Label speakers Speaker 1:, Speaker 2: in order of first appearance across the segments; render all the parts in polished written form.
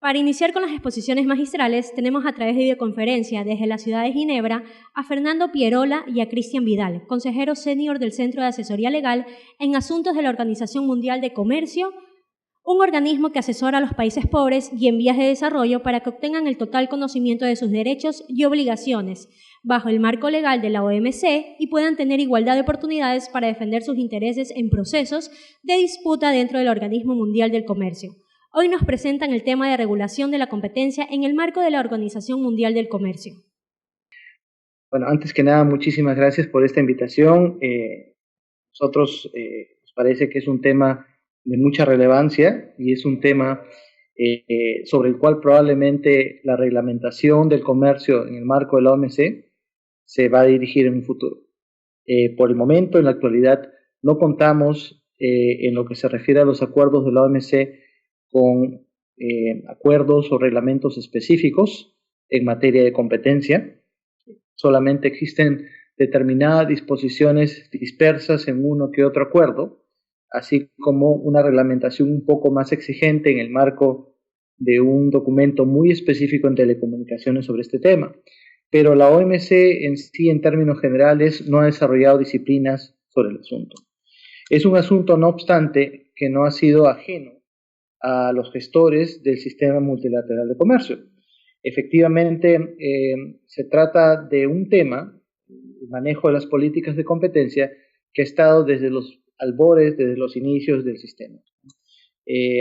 Speaker 1: Para iniciar con las exposiciones magistrales, tenemos a través de videoconferencia desde la ciudad de Ginebra a Fernando Pierola y a Cristian Vidal, consejero senior del Centro de Asesoría Legal en Asuntos de la Organización Mundial de Comercio, un organismo que asesora a los países pobres y en vías de desarrollo para que obtengan el total conocimiento de sus derechos y obligaciones bajo el marco legal de la OMC y puedan tener igualdad de oportunidades para defender sus intereses en procesos de disputa dentro del Organismo Mundial del Comercio. Hoy nos presentan el tema de regulación de la competencia en el marco de la Organización Mundial del Comercio.
Speaker 2: Bueno, antes que nada, muchísimas gracias por esta invitación. Nosotros nos parece que es un tema de mucha relevancia y es un tema sobre el cual probablemente la reglamentación del comercio en el marco de la OMC se va a dirigir en un futuro. Por el momento, en la actualidad, no contamos en lo que se refiere a los acuerdos de la OMC con acuerdos o reglamentos específicos en materia de competencia. Solamente existen determinadas disposiciones dispersas en uno que otro acuerdo, así como una reglamentación un poco más exigente en el marco de un documento muy específico en telecomunicaciones sobre este tema. Pero la OMC en sí, en términos generales, no ha desarrollado disciplinas sobre el asunto. Es un asunto, no obstante, que no ha sido ajeno a los gestores del sistema multilateral de comercio. Efectivamente, se trata de un tema, el manejo de las políticas de competencia, que ha estado desde los albores, desde los inicios del sistema.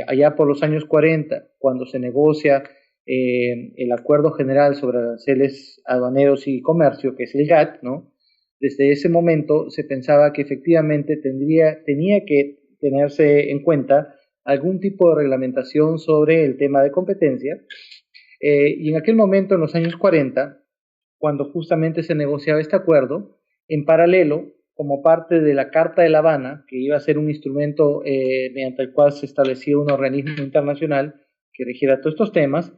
Speaker 2: Allá por los años 40, cuando se negocia el Acuerdo General sobre Aranceles Aduaneros y Comercio, que es el GATT, ¿no? Desde ese momento se pensaba que efectivamente tenía que tenerse en cuenta algún tipo de reglamentación sobre el tema de competencia. Y en aquel momento, en los años 40, cuando justamente se negociaba este acuerdo, en paralelo, como parte de la Carta de La Habana, que iba a ser un instrumento mediante el cual se establecía un organismo internacional que regiera todos estos temas,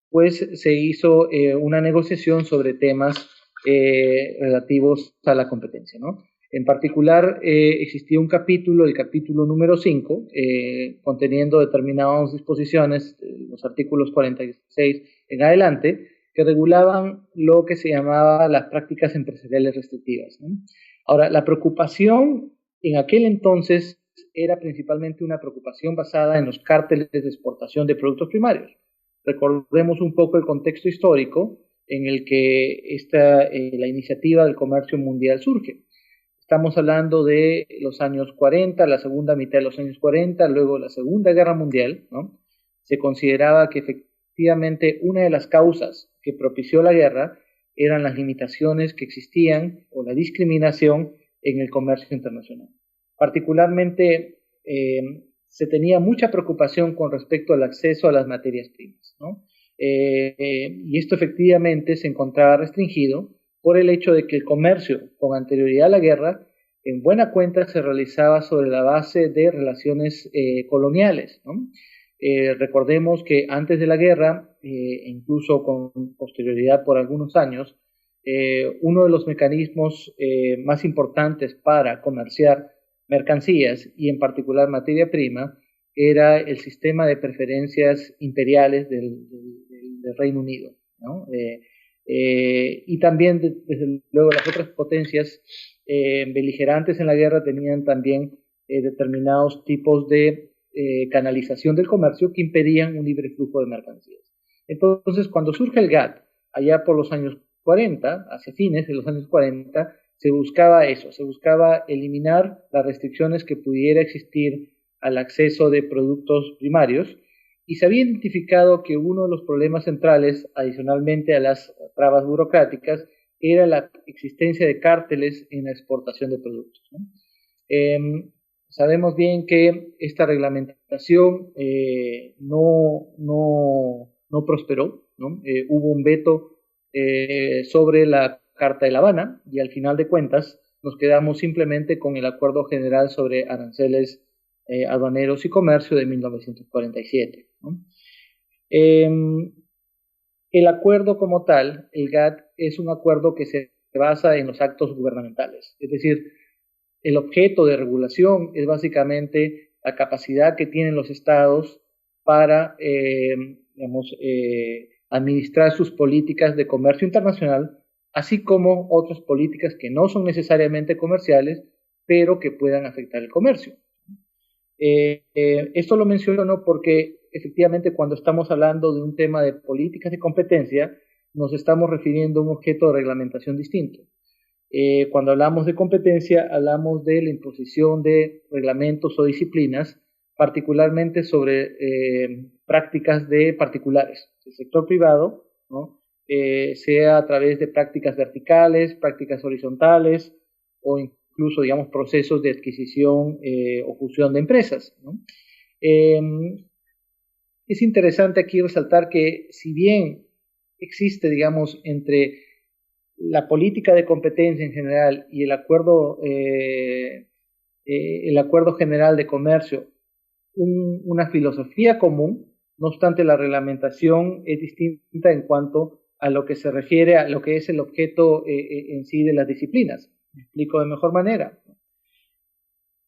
Speaker 2: pues se hizo una negociación sobre temas relativos a la competencia, ¿no? En particular, existía un capítulo, el capítulo número 5, conteniendo determinadas disposiciones, los artículos 46 en adelante, que regulaban lo que se llamaba las prácticas empresariales restrictivas, ¿no? Ahora, la preocupación en aquel entonces era principalmente una preocupación basada en los cárteles de exportación de productos primarios. Recordemos un poco el contexto histórico en el que la iniciativa del comercio mundial surge. Estamos hablando de los años 40, la segunda mitad de los años 40, luego la Segunda Guerra Mundial, ¿no? Se consideraba que efectivamente una de las causas que propició la guerra eran las limitaciones que existían o la discriminación en el comercio internacional. Particularmente se tenía mucha preocupación con respecto al acceso a las materias primas, ¿no? Y esto efectivamente se encontraba restringido por el hecho de que el comercio con anterioridad a la guerra en buena cuenta se realizaba sobre la base de relaciones coloniales, ¿no? Recordemos que antes de la guerra, incluso con posterioridad por algunos años, uno de los mecanismos más importantes para comerciar mercancías y en particular materia prima era el sistema de preferencias imperiales del Reino Unido, ¿no? Y también, desde luego, las otras potencias beligerantes en la guerra tenían también determinados tipos de canalización del comercio que impedían un libre flujo de mercancías. Entonces, cuando surge el GATT, allá por los años 40, hacia fines de los años 40, se buscaba eso, se buscaba eliminar las restricciones que pudiera existir al acceso de productos primarios, y se había identificado que uno de los problemas centrales, adicionalmente a las trabas burocráticas, era la existencia de cárteles en la exportación de productos, ¿no? Sabemos bien que esta reglamentación no prosperó, ¿no? Hubo un veto sobre la Carta de La Habana y al final de cuentas nos quedamos simplemente con el Acuerdo General sobre Aranceles Aduaneros y Comercio de 1947, ¿no? El acuerdo como tal, el GATT, es un acuerdo que se basa en los actos gubernamentales, es decir, el objeto de regulación es básicamente la capacidad que tienen los estados para digamos, administrar sus políticas de comercio internacional, así como otras políticas que no son necesariamente comerciales, pero que puedan afectar el comercio. Esto lo menciono porque efectivamente cuando estamos hablando de un tema de políticas de competencia, nos estamos refiriendo a un objeto de reglamentación distinto. Cuando hablamos de competencia, hablamos de la imposición de reglamentos o disciplinas, particularmente sobre prácticas de particulares, del sector privado, ¿no? Sea a través de prácticas verticales, prácticas horizontales o incluso, digamos, procesos de adquisición o fusión de empresas, ¿no? Es interesante aquí resaltar que si bien existe, digamos, entre la política de competencia en general y el acuerdo general de comercio, una filosofía común, no obstante la reglamentación es distinta en cuanto a lo que se refiere a lo que es el objeto en sí de las disciplinas. Me explico de mejor manera.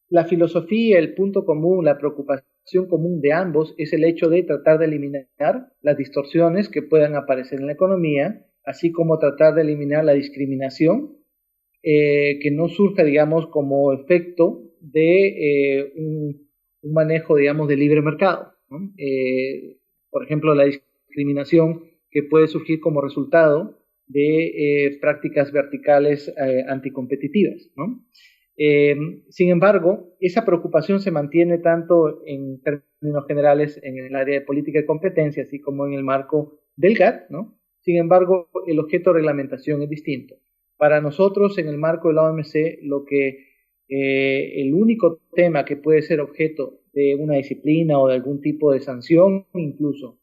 Speaker 2: La filosofía, el punto común, la preocupación común de ambos es el hecho de tratar de eliminar las distorsiones que puedan aparecer en la economía, así como tratar de eliminar la discriminación que no surja, digamos, como efecto de un manejo, digamos, de libre mercado, ¿no? Por ejemplo, la discriminación que puede surgir como resultado de prácticas verticales anticompetitivas, ¿no? Sin embargo, esa preocupación se mantiene tanto en términos generales en el área de política de competencia, así como en el marco del GATT, ¿no? Sin embargo, el objeto de reglamentación es distinto. Para nosotros, en el marco de la OMC, el único tema que puede ser objeto de una disciplina o de algún tipo de sanción, incluso,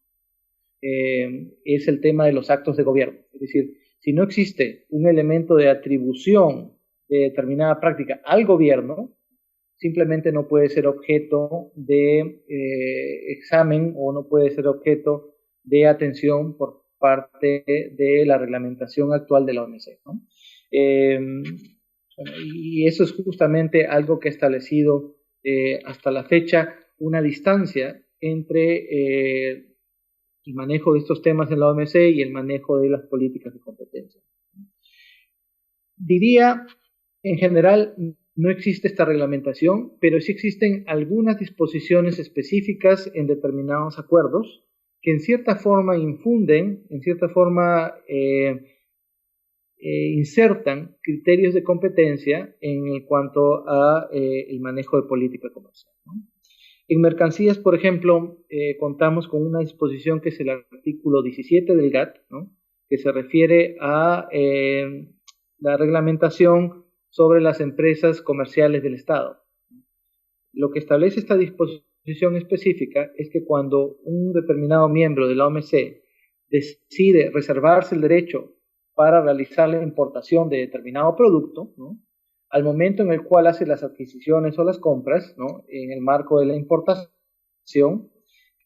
Speaker 2: es el tema de los actos de gobierno. Es decir, si no existe un elemento de atribución de determinada práctica al gobierno, simplemente no puede ser objeto de examen o no puede ser objeto de atención por parte de la reglamentación actual de la OMC, ¿no? Y eso es justamente algo que ha establecido hasta la fecha una distancia entre el manejo de estos temas en la OMC y el manejo de las políticas de competencia. Diría, en general, no existe esta reglamentación, pero sí existen algunas disposiciones específicas en determinados acuerdos que en cierta forma infunden, en cierta forma insertan criterios de competencia en cuanto a el manejo de política comercial, ¿no? En mercancías, por ejemplo, contamos con una disposición que es el artículo 17 del GATT, ¿no? Que se refiere a la reglamentación sobre las empresas comerciales del Estado. Lo que establece esta disposición específica es que cuando un determinado miembro de la OMC decide reservarse el derecho para realizar la importación de determinado producto, ¿no? Al momento en el cual hace las adquisiciones o las compras, ¿no? En el marco de la importación,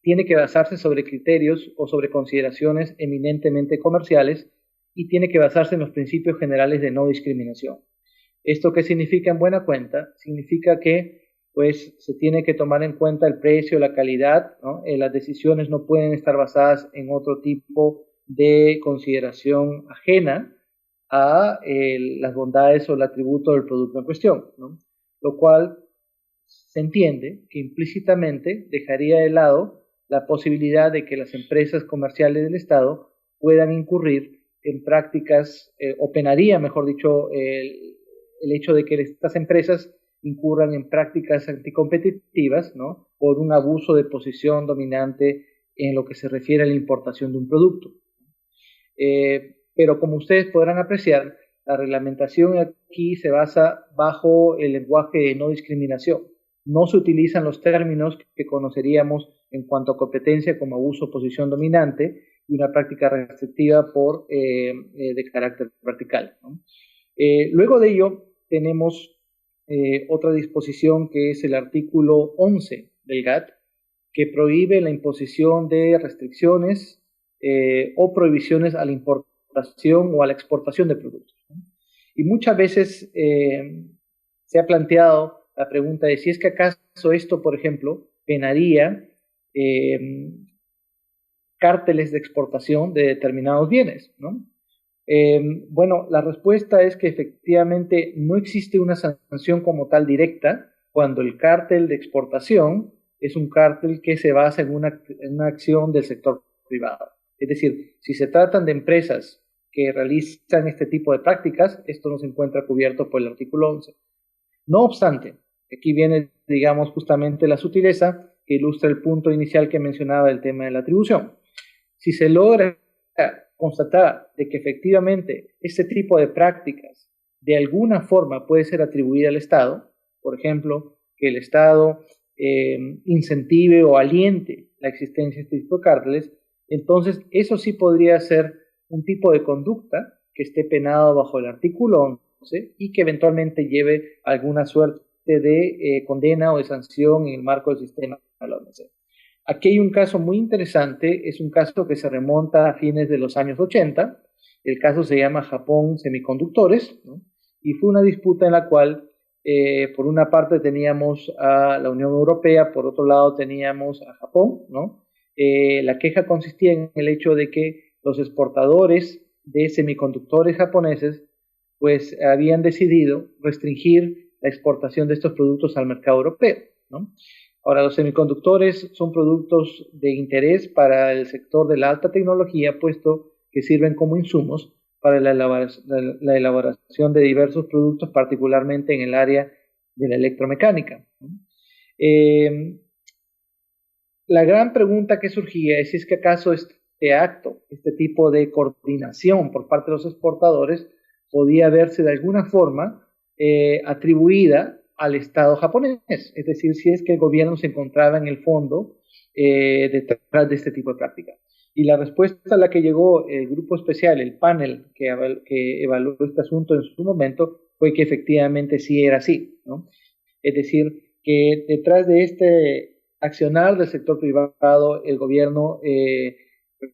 Speaker 2: tiene que basarse sobre criterios o sobre consideraciones eminentemente comerciales y tiene que basarse en los principios generales de no discriminación. ¿Esto qué significa en buena cuenta? Significa que pues se tiene que tomar en cuenta el precio, la calidad, ¿no? Las decisiones no pueden estar basadas en otro tipo de consideración ajena a las bondades o el atributo del producto en cuestión, ¿no? Lo cual se entiende que implícitamente dejaría de lado la posibilidad de que las empresas comerciales del Estado puedan incurrir en prácticas, o penaría, mejor dicho, el hecho de que estas empresas incurran en prácticas anticompetitivas, ¿no? Por un abuso de posición dominante en lo que se refiere a la importación de un producto. Pero como ustedes podrán apreciar, la reglamentación aquí se basa bajo el lenguaje de no discriminación. No se utilizan los términos que conoceríamos en cuanto a competencia como abuso o posición dominante y una práctica restrictiva de carácter vertical, ¿no? Luego de ello tenemos otra disposición que es el artículo 11 del GATT, que prohíbe la imposición de restricciones o prohibiciones a la importación o a la exportación de productos, ¿no? Y muchas veces se ha planteado la pregunta de si es que acaso esto, por ejemplo, penaría cárteles de exportación de determinados bienes, ¿no? Bueno, la respuesta es que efectivamente no existe una sanción como tal directa cuando el cártel de exportación es un cártel que se basa en una acción del sector privado. Es decir, si se tratan de empresas que realizan este tipo de prácticas, esto no se encuentra cubierto por el artículo 11. No obstante, aquí viene, digamos, justamente la sutileza que ilustra el punto inicial que mencionaba del tema de la atribución. Si se logra constatar de que efectivamente este tipo de prácticas de alguna forma puede ser atribuida al Estado, por ejemplo, que el Estado incentive o aliente la existencia de este tipo de cárteles, entonces eso sí podría ser un tipo de conducta que esté penado bajo el artículo 11 y que eventualmente lleve alguna suerte de condena o de sanción en el marco del sistema de la OMC. Aquí hay un caso muy interesante, es un caso que se remonta a fines de los años 80, el caso se llama Japón Semiconductores, ¿no? Y fue una disputa en la cual por una parte teníamos a la Unión Europea, por otro lado teníamos a Japón, ¿no? La queja consistía en el hecho de que los exportadores de semiconductores japoneses pues habían decidido restringir la exportación de estos productos al mercado europeo, ¿no? Ahora, los semiconductores son productos de interés para el sector de la alta tecnología, puesto que sirven como insumos para la elaboración de diversos productos, particularmente en el área de la electromecánica. La gran pregunta que surgía es si es que acaso este acto, este tipo de coordinación por parte de los exportadores, podía verse de alguna forma atribuida al Estado japonés, es decir, si es que el gobierno se encontraba en el fondo detrás de este tipo de práctica. Y la respuesta a la que llegó el grupo especial, el panel que evaluó este asunto en su momento, fue que efectivamente sí era así, ¿no? Es decir, que detrás de este accionar del sector privado, el gobierno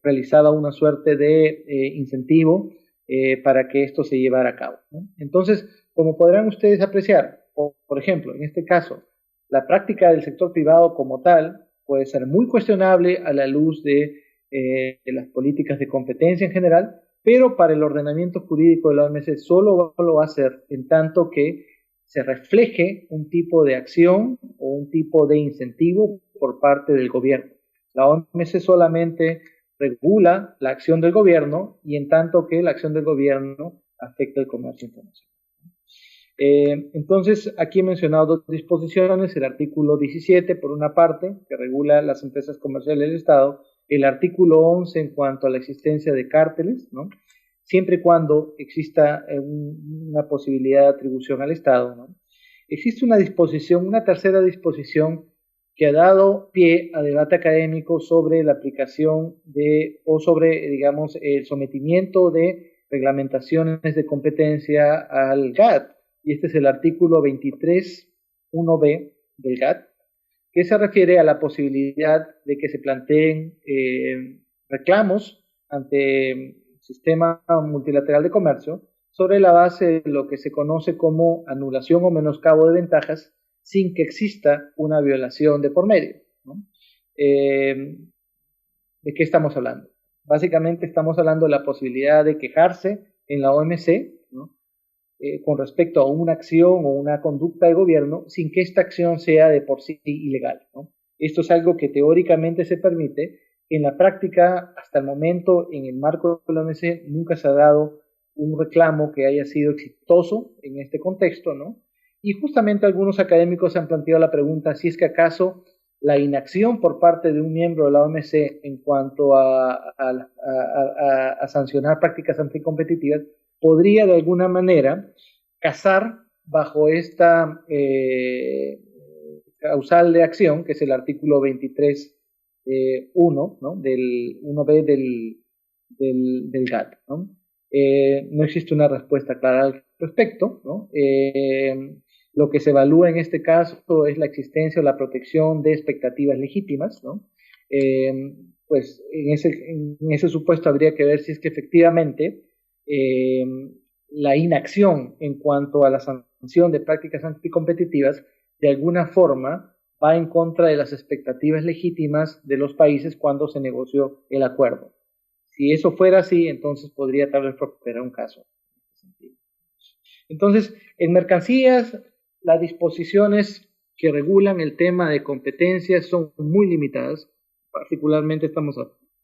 Speaker 2: realizaba una suerte de incentivo para que esto se llevara a cabo, ¿no? Entonces, como podrán ustedes apreciar, por ejemplo, en este caso, la práctica del sector privado como tal puede ser muy cuestionable a la luz de las políticas de competencia en general, pero para el ordenamiento jurídico de la OMC solo lo va a hacer en tanto que se refleje un tipo de acción o un tipo de incentivo por parte del gobierno. La OMC solamente regula la acción del gobierno y en tanto que la acción del gobierno afecta el comercio internacional. Entonces, aquí he mencionado dos disposiciones, el artículo 17, por una parte, que regula las empresas comerciales del Estado, el artículo 11 en cuanto a la existencia de cárteles, ¿no? Siempre y cuando exista una posibilidad de atribución al Estado, ¿no? Existe una disposición, una tercera disposición que ha dado pie a debate académico sobre la aplicación o sobre, digamos, el sometimiento de reglamentaciones de competencia al GATT, y este es el artículo 23.1b del GATT, que se refiere a la posibilidad de que se planteen reclamos ante el sistema multilateral de comercio sobre la base de lo que se conoce como anulación o menoscabo de ventajas sin que exista una violación de por medio, ¿no? ¿De qué estamos hablando? Básicamente estamos hablando de la posibilidad de quejarse en la OMC, ¿no? Con respecto a una acción o una conducta de gobierno sin que esta acción sea de por sí ilegal, ¿no? Esto es algo que teóricamente se permite. En la práctica, hasta el momento, en el marco de la OMC, nunca se ha dado un reclamo que haya sido exitoso en este contexto, ¿no? Y justamente algunos académicos han planteado la pregunta si es que acaso la inacción por parte de un miembro de la OMC en cuanto a sancionar prácticas anticompetitivas podría de alguna manera casar bajo esta causal de acción, que es el artículo 23.1, ¿no? Del 1b del GATT, ¿no? No existe una respuesta clara al respecto, ¿no? Lo que se evalúa en este caso es la existencia o la protección de expectativas legítimas, ¿no? Pues en ese supuesto habría que ver si es que efectivamente la inacción en cuanto a la sanción de prácticas anticompetitivas de alguna forma va en contra de las expectativas legítimas de los países cuando se negoció el acuerdo. Si eso fuera así, entonces podría tal vez prosperar un caso. Entonces, en mercancías, las disposiciones que regulan el tema de competencias son muy limitadas. Particularmente estamos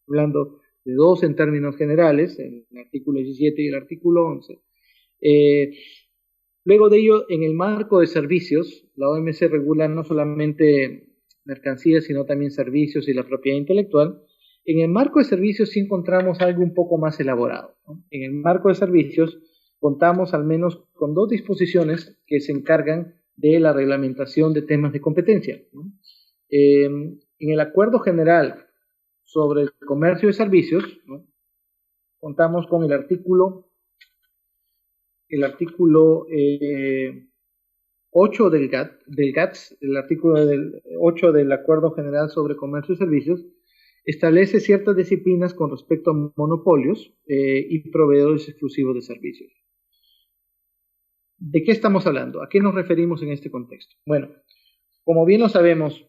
Speaker 2: hablando de dos en términos generales, el artículo 17 y el artículo 11. Luego de ello, en el marco de servicios, la OMC regula no solamente mercancías, sino también servicios y la propiedad intelectual. En el marco de servicios sí encontramos algo un poco más elaborado, ¿no? En el marco de servicios contamos al menos con dos disposiciones que se encargan de la reglamentación de temas de competencia, ¿no? En el Acuerdo General sobre el Comercio de Servicios, ¿no?, contamos con el artículo 8 del GATS, el artículo 8 del Acuerdo General sobre Comercio y Servicios, establece ciertas disciplinas con respecto a monopolios y proveedores exclusivos de servicios. ¿De qué estamos hablando? ¿A qué nos referimos en este contexto? Bueno, como bien lo sabemos,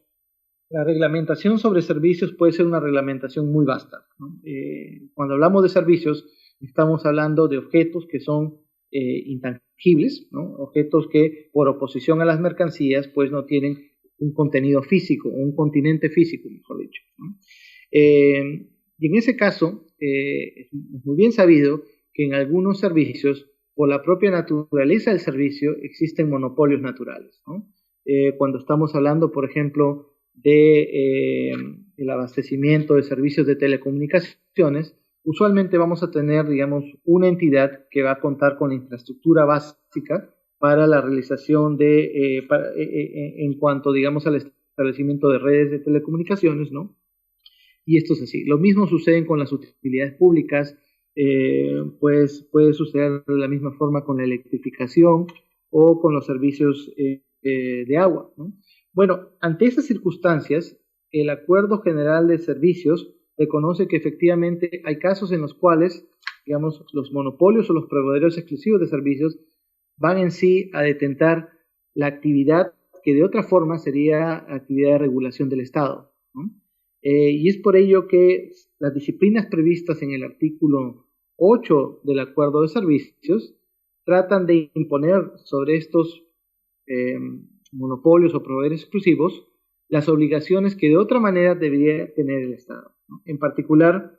Speaker 2: la reglamentación sobre servicios puede ser una reglamentación muy vasta, ¿no? Cuando hablamos de servicios, estamos hablando de objetos que son intangibles, ¿no? Objetos que por oposición a las mercancías pues no tienen un contenido físico, un continente físico, mejor dicho, ¿no? Y en ese caso es muy bien sabido que en algunos servicios, por la propia naturaleza del servicio, existen monopolios naturales, ¿no? Cuando estamos hablando, por ejemplo, de el abastecimiento de servicios de telecomunicaciones, usualmente vamos a tener, digamos, una entidad que va a contar con la infraestructura básica para la realización de, en cuanto, digamos, al establecimiento de redes de telecomunicaciones, ¿no? Y esto es así. Lo mismo sucede con las utilidades públicas, pues puede suceder de la misma forma con la electrificación o con los servicios de agua, ¿no? Bueno, ante esas circunstancias, el Acuerdo General de Servicios reconoce que efectivamente hay casos en los cuales, digamos, los monopolios o los proveedores exclusivos de servicios van en sí a detentar la actividad que de otra forma sería actividad de regulación del Estado, ¿no? Y es por ello que las disciplinas previstas en el artículo 8 del Acuerdo de Servicios tratan de imponer sobre estos monopolios o proveedores exclusivos las obligaciones que de otra manera debería tener el Estado, ¿no? En particular,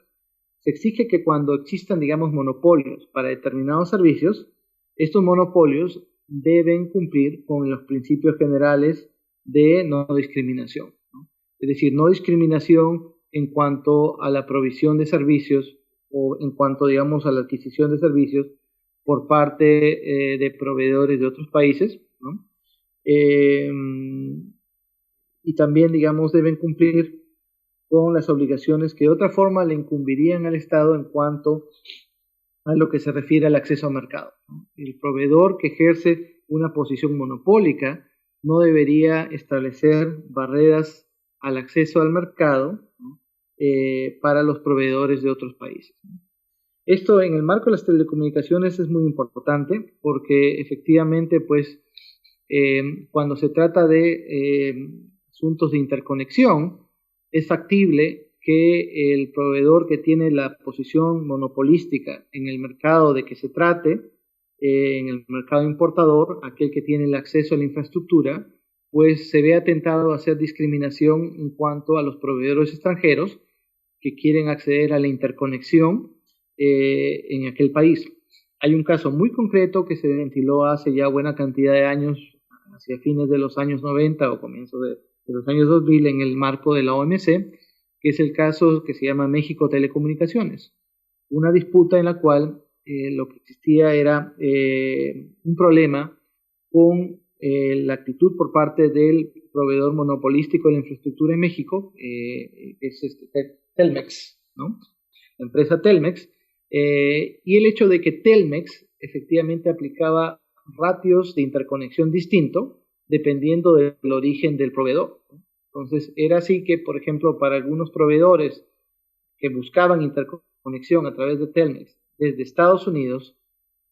Speaker 2: se exige que cuando existan, digamos, monopolios para determinados servicios, estos monopolios deben cumplir con los principios generales de no discriminación, ¿no? Es decir, no discriminación en cuanto a la provisión de servicios o en cuanto, digamos, a la adquisición de servicios por parte de proveedores de otros países, ¿no? Y también, digamos, deben cumplir con las obligaciones que de otra forma le incumbirían al Estado en cuanto a lo que se refiere al acceso al mercado, ¿no? El proveedor que ejerce una posición monopólica no debería establecer barreras al acceso al mercado, ¿no?, para los proveedores de otros países, ¿no? Esto en el marco de las telecomunicaciones es muy importante porque efectivamente, pues, cuando se trata de asuntos de interconexión, es factible que el proveedor que tiene la posición monopolística en el mercado de que se trate, en el mercado importador, aquel que tiene el acceso a la infraestructura, pues se vea tentado a hacer discriminación en cuanto a los proveedores extranjeros que quieren acceder a la interconexión en aquel país. Hay un caso muy concreto que se ventiló hace ya buena cantidad de años, hacia fines de los años 90 o comienzo de los años 2000 en el marco de la OMC, que es el caso que se llama México Telecomunicaciones. Una disputa en la cual lo que existía era un problema con la actitud por parte del proveedor monopolístico de la infraestructura en México, es Telmex, ¿no? La empresa Telmex, y el hecho de que Telmex efectivamente aplicaba ratios de interconexión distinto dependiendo del origen del proveedor. Entonces, era así que, por ejemplo, para algunos proveedores que buscaban interconexión a través de Telmex desde Estados Unidos,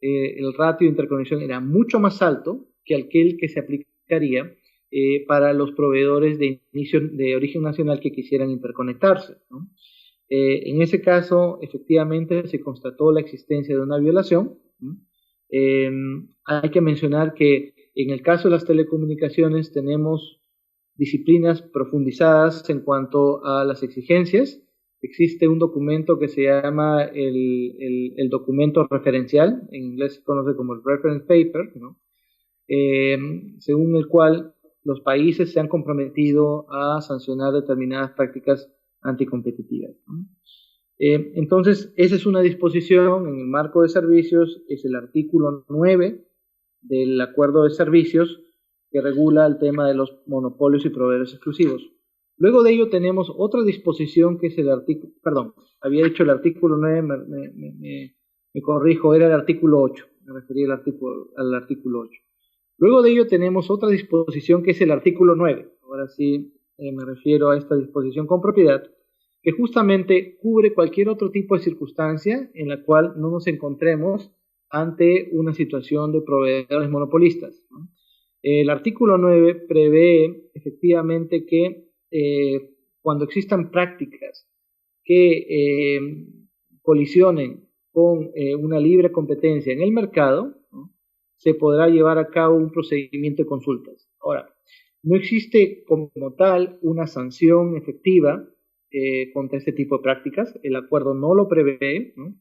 Speaker 2: el ratio de interconexión era mucho más alto que aquel que se aplicaría para los proveedores de origen nacional que quisieran interconectarse, ¿no? En ese caso, efectivamente, se constató la existencia de una violación, ¿no? Hay que mencionar que en el caso de las telecomunicaciones tenemos disciplinas profundizadas en cuanto a las exigencias. Existe un documento que se llama el documento referencial, en inglés se conoce como el reference paper, ¿no? Según el cual los países se han comprometido a sancionar determinadas prácticas anticompetitivas, ¿no? Entonces, esa es una disposición en el marco de servicios, es el artículo 9 del Acuerdo de Servicios que regula el tema de los monopolios y proveedores exclusivos. Luego de ello tenemos otra disposición que es el artículo, perdón, había dicho el artículo 9, me corrijo, era el artículo 8, me refería al artículo 8. Luego de ello tenemos otra disposición que es el artículo 9, ahora sí me refiero a esta disposición con propiedad, que justamente cubre cualquier otro tipo de circunstancia en la cual no nos encontremos ante una situación de proveedores monopolistas, ¿no? El artículo 9 prevé efectivamente que cuando existan prácticas que colisionen con una libre competencia en el mercado, ¿no?, se podrá llevar a cabo un procedimiento de consultas. Ahora, no existe como tal una sanción efectiva contra este tipo de prácticas, el acuerdo no lo prevé, ¿no?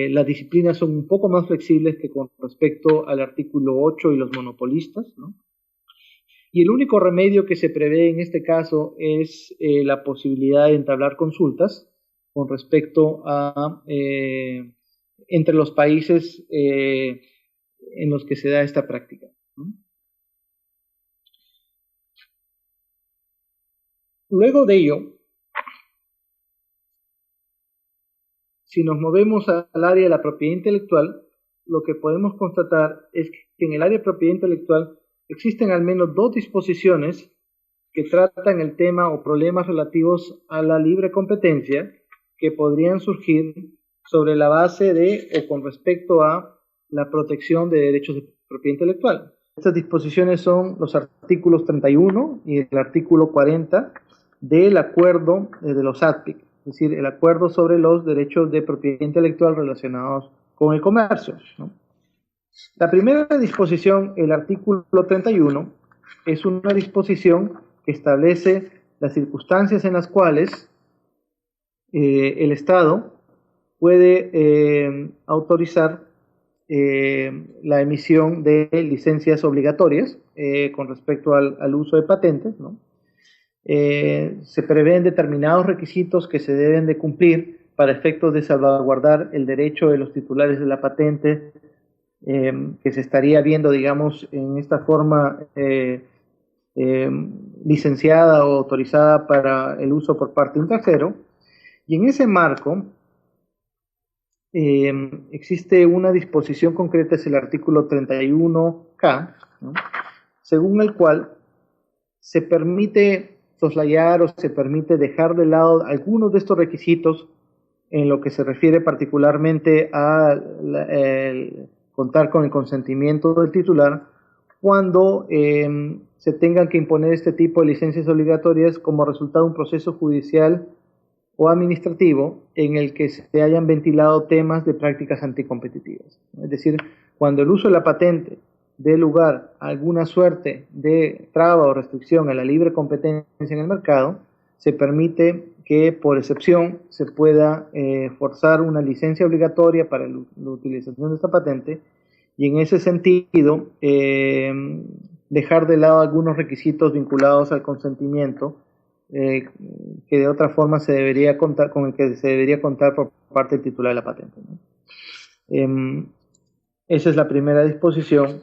Speaker 2: Las disciplinas son un poco más flexibles que con respecto al artículo 8 y los monopolistas, ¿no? Y el único remedio que se prevé en este caso es la posibilidad de entablar consultas con respecto a entre los países en los que se da esta práctica, ¿no? Luego de ello, si nos movemos al área de la propiedad intelectual, lo que podemos constatar es que en el área de propiedad intelectual existen al menos dos disposiciones que tratan el tema o problemas relativos a la libre competencia que podrían surgir sobre la base de o con respecto a la protección de derechos de propiedad intelectual. Estas disposiciones son los artículos 31 y el artículo 40 del acuerdo de los ATPIC, es decir, el acuerdo sobre los derechos de propiedad intelectual relacionados con el comercio, ¿no? La primera disposición, el artículo 31, es una disposición que establece las circunstancias en las cuales el Estado puede autorizar la emisión de licencias obligatorias con respecto al uso de patentes, ¿no? Se prevén determinados requisitos que se deben de cumplir para efectos de salvaguardar el derecho de los titulares de la patente, que se estaría viendo, digamos, en esta forma licenciada o autorizada para el uso por parte de un tercero. Y en ese marco existe una disposición concreta, es el artículo 31K, ¿no?, según el cual se permite soslayar o se permite dejar de lado algunos de estos requisitos en lo que se refiere particularmente a contar con el consentimiento del titular cuando se tengan que imponer este tipo de licencias obligatorias como resultado de un proceso judicial o administrativo en el que se hayan ventilado temas de prácticas anticompetitivas. Es decir, cuando el uso de la patente dé lugar a alguna suerte de traba o restricción a la libre competencia en el mercado, se permite que por excepción se pueda forzar una licencia obligatoria para la utilización de esta patente y en ese sentido dejar de lado algunos requisitos vinculados al consentimiento que de otra forma se debería contar, con el que se debería contar por parte del titular de la patente, ¿no? Esa es la primera disposición.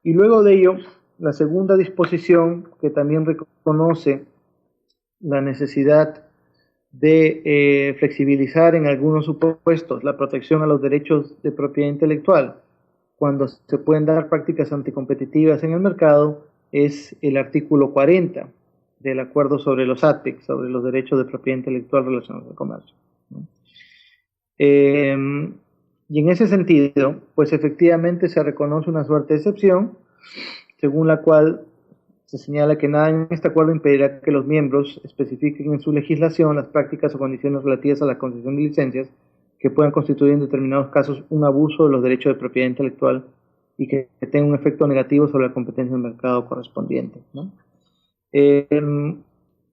Speaker 2: Y luego de ello, la segunda disposición, que también reconoce la necesidad de flexibilizar en algunos supuestos la protección a los derechos de propiedad intelectual cuando se pueden dar prácticas anticompetitivas en el mercado, es el artículo 40 del acuerdo sobre los ATPIC, sobre los derechos de propiedad intelectual relacionados al comercio, ¿no? Y en ese sentido, pues efectivamente se reconoce una suerte de excepción, según la cual se señala que nada en este acuerdo impedirá que los miembros especifiquen en su legislación las prácticas o condiciones relativas a la concesión de licencias que puedan constituir en determinados casos un abuso de los derechos de propiedad intelectual y que tenga un efecto negativo sobre la competencia del mercado correspondiente, ¿no?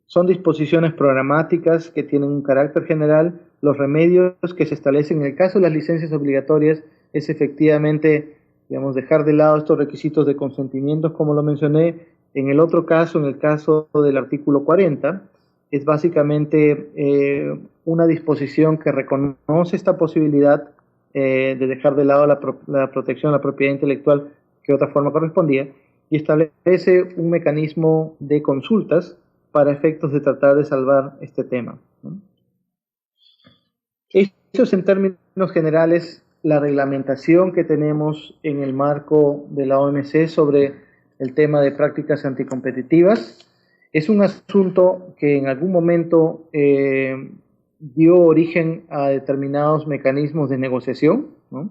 Speaker 2: Son disposiciones programáticas que tienen un carácter general. Los remedios que se establecen en el caso de las licencias obligatorias es efectivamente, digamos, dejar de lado estos requisitos de consentimientos, como lo mencioné. En el otro caso, en el caso del artículo 40, es básicamente una disposición que reconoce esta posibilidad de dejar de lado la protección de la propiedad intelectual que de otra forma correspondía, y establece un mecanismo de consultas para efectos de tratar de salvar este tema, ¿no? Esto es en términos generales la reglamentación que tenemos en el marco de la OMC sobre el tema de prácticas anticompetitivas. Es un asunto que en algún momento dio origen a determinados mecanismos de negociación, ¿no?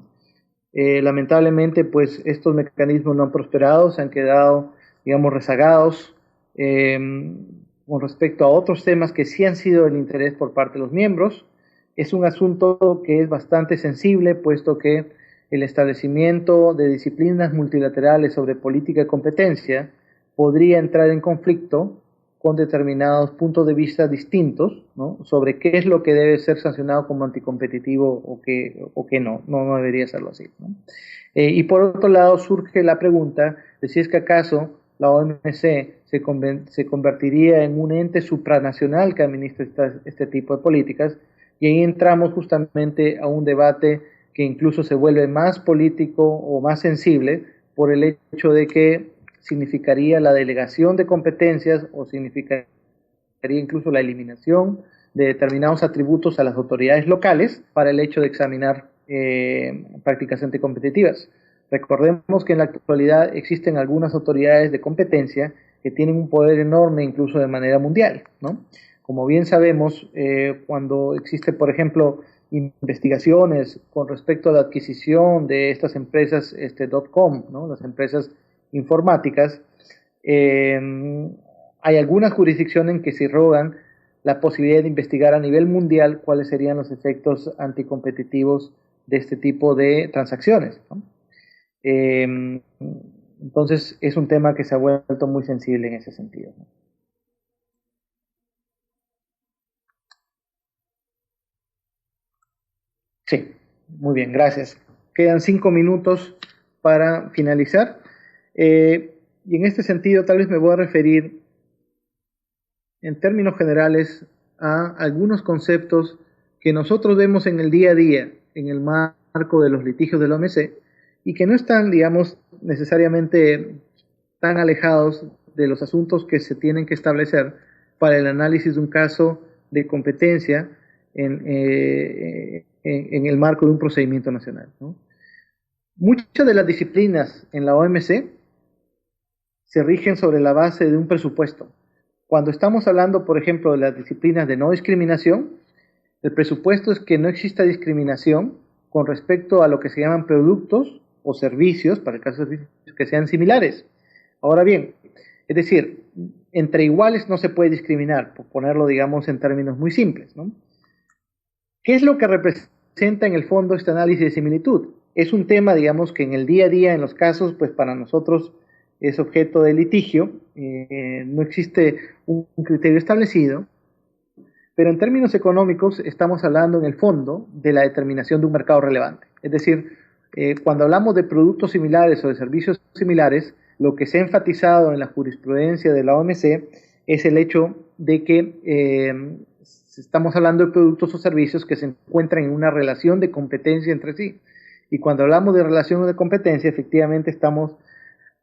Speaker 2: Lamentablemente, pues estos mecanismos no han prosperado, se han quedado, digamos, rezagados con respecto a otros temas que sí han sido del interés por parte de los miembros. Es un asunto que es bastante sensible, puesto que el establecimiento de disciplinas multilaterales sobre política y competencia podría entrar en conflicto con determinados puntos de vista distintos, ¿no?, sobre qué es lo que debe ser sancionado como anticompetitivo o qué no debería serlo así, ¿no? Y por otro lado surge la pregunta de si es que acaso la OMC se convertiría en un ente supranacional que administra este tipo de políticas, y ahí entramos justamente a un debate que incluso se vuelve más político o más sensible por el hecho de que significaría la delegación de competencias o significaría incluso la eliminación de determinados atributos a las autoridades locales para el hecho de examinar prácticas anticompetitivas. Recordemos que en la actualidad existen algunas autoridades de competencia que tienen un poder enorme incluso de manera mundial, ¿no? Como bien sabemos, cuando existe, por ejemplo, investigaciones con respecto a la adquisición de estas empresas .com, ¿no?, las empresas informáticas, hay algunas jurisdicciones en que se rogan la posibilidad de investigar a nivel mundial cuáles serían los efectos anticompetitivos de este tipo de transacciones, ¿no? Entonces es un tema que se ha vuelto muy sensible en ese sentido, ¿no? Sí, muy bien, gracias. Quedan 5 minutos para finalizar. Y en este sentido tal vez me voy a referir en términos generales a algunos conceptos que nosotros vemos en el día a día, en el marco de los litigios de la OMC, y que no están, digamos, necesariamente tan alejados de los asuntos que se tienen que establecer para el análisis de un caso de competencia en el marco de un procedimiento nacional, ¿no? Muchas de las disciplinas en la OMC se rigen sobre la base de un presupuesto. Cuando estamos hablando, por ejemplo, de las disciplinas de no discriminación, el presupuesto es que no exista discriminación con respecto a lo que se llaman productos o servicios, para el caso de servicios, que sean similares. Ahora bien, es decir, entre iguales no se puede discriminar, por ponerlo, digamos, en términos muy simples, ¿no? ¿Qué es lo que representa en el fondo este análisis de similitud? Es un tema, digamos, que en el día a día, en los casos, pues para nosotros es objeto de litigio, no existe un criterio establecido, pero en términos económicos estamos hablando en el fondo de la determinación de un mercado relevante. Es decir, cuando hablamos de productos similares o de servicios similares, lo que se ha enfatizado en la jurisprudencia de la OMC es el hecho de que estamos hablando de productos o servicios que se encuentran en una relación de competencia entre sí. Y cuando hablamos de relación de competencia, efectivamente estamos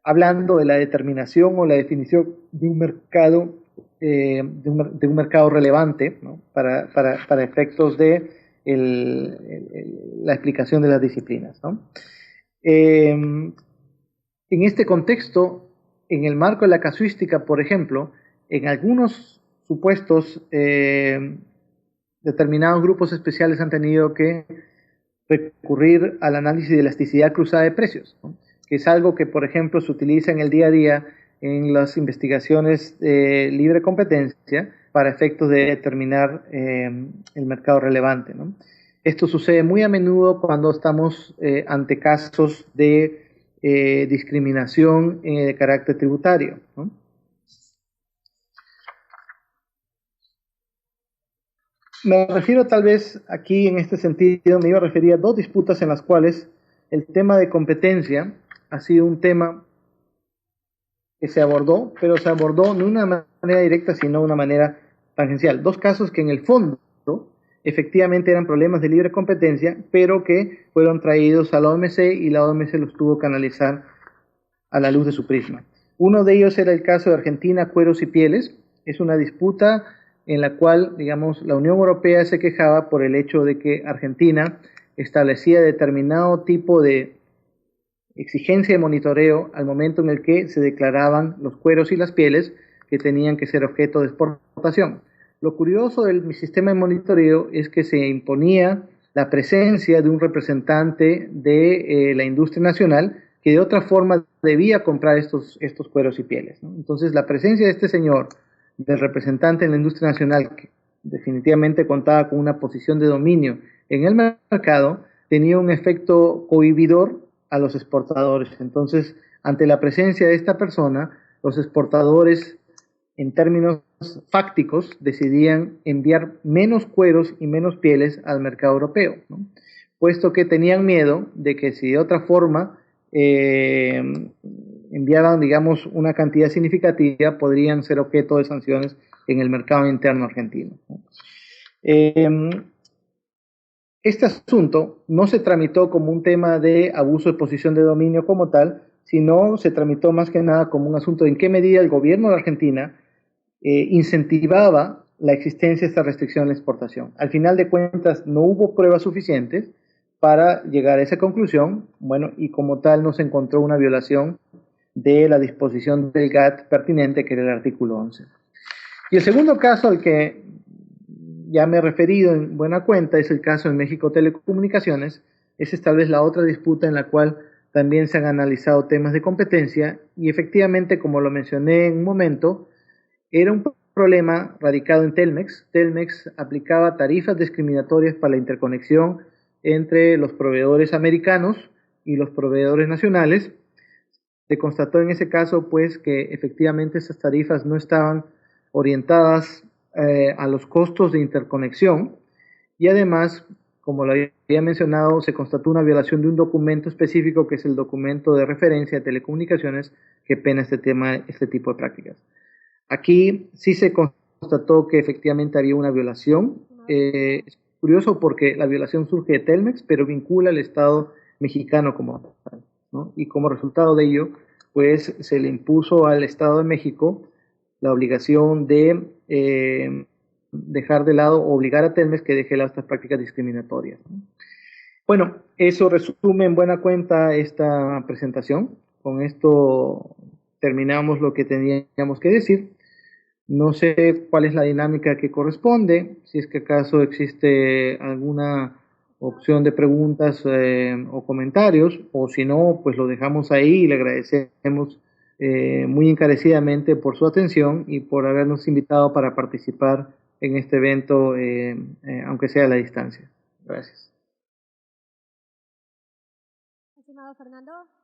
Speaker 2: hablando de la determinación o la definición de un mercado, de un mercado relevante, ¿no?, para efectos de la explicación de las disciplinas, ¿no? En este contexto, en el marco de la casuística, por ejemplo, en algunos supuestos, determinados grupos especiales han tenido que recurrir al análisis de elasticidad cruzada de precios, ¿no?, que es algo que, por ejemplo, se utiliza en el día a día en las investigaciones de libre competencia para efectos de determinar el mercado relevante, ¿no? Esto sucede muy a menudo cuando estamos ante casos de discriminación de carácter tributario, ¿no? Me refiero tal vez aquí en este sentido, me iba a referir a dos disputas en las cuales el tema de competencia ha sido un tema que se abordó, pero se abordó no de una manera directa, sino de una manera tangencial. Dos casos que en el fondo efectivamente eran problemas de libre competencia, pero que fueron traídos a la OMC y la OMC los tuvo que analizar a la luz de su prisma. Uno de ellos era el caso de Argentina, cueros y pieles. Es una disputa en la cual, digamos, la Unión Europea se quejaba por el hecho de que Argentina establecía determinado tipo de exigencia de monitoreo al momento en el que se declaraban los cueros y las pieles que tenían que ser objeto de exportación. Lo curioso del sistema de monitoreo es que se imponía la presencia de un representante de la industria nacional que de otra forma debía comprar estos cueros y pieles, ¿no? Entonces la presencia de este señor, del representante en la industria nacional, que definitivamente contaba con una posición de dominio en el mercado, tenía un efecto cohibidor a los exportadores. Entonces, ante la presencia de esta persona, los exportadores, en términos fácticos, decidían enviar menos cueros y menos pieles al mercado europeo, ¿no? Puesto que tenían miedo de que si de otra forma enviaban, digamos, una cantidad significativa, podrían ser objeto de sanciones en el mercado interno argentino, ¿no? Este asunto no se tramitó como un tema de abuso de posición de dominio como tal, sino se tramitó más que nada como un asunto de en qué medida el gobierno de Argentina incentivaba la existencia de esta restricción a la exportación. Al final de cuentas, no hubo pruebas suficientes para llegar a esa conclusión, bueno, y como tal no se encontró una violación de la disposición del GATT pertinente, que era el artículo 11. Y el segundo caso al que ya me he referido en buena cuenta es el caso de México Telecomunicaciones. Esa es tal vez la otra disputa en la cual también se han analizado temas de competencia y efectivamente, como lo mencioné en un momento, era un problema radicado en Telmex. Telmex aplicaba tarifas discriminatorias para la interconexión entre los proveedores americanos y los proveedores nacionales. Se constató en ese caso, pues, que efectivamente esas tarifas no estaban orientadas a los costos de interconexión y además, como lo había mencionado, se constató una violación de un documento específico que es el documento de referencia de telecomunicaciones que pena este tipo de prácticas. Aquí sí se constató que efectivamente había una violación. Es curioso porque la violación surge de Telmex, pero vincula al Estado mexicano como tal, ¿no? Y como resultado de ello, pues se le impuso al Estado de México la obligación de dejar de lado, o obligar a Telmex que deje de lado estas prácticas discriminatorias, ¿no? Bueno, eso resume en buena cuenta esta presentación. Con esto terminamos lo que teníamos que decir. No sé cuál es la dinámica que corresponde, si es que acaso existe alguna opción de preguntas o comentarios, o si no, pues lo dejamos ahí y le agradecemos muy encarecidamente por su atención y por habernos invitado para participar en este evento, aunque sea a la distancia. Gracias.
Speaker 1: Estimado Fernando.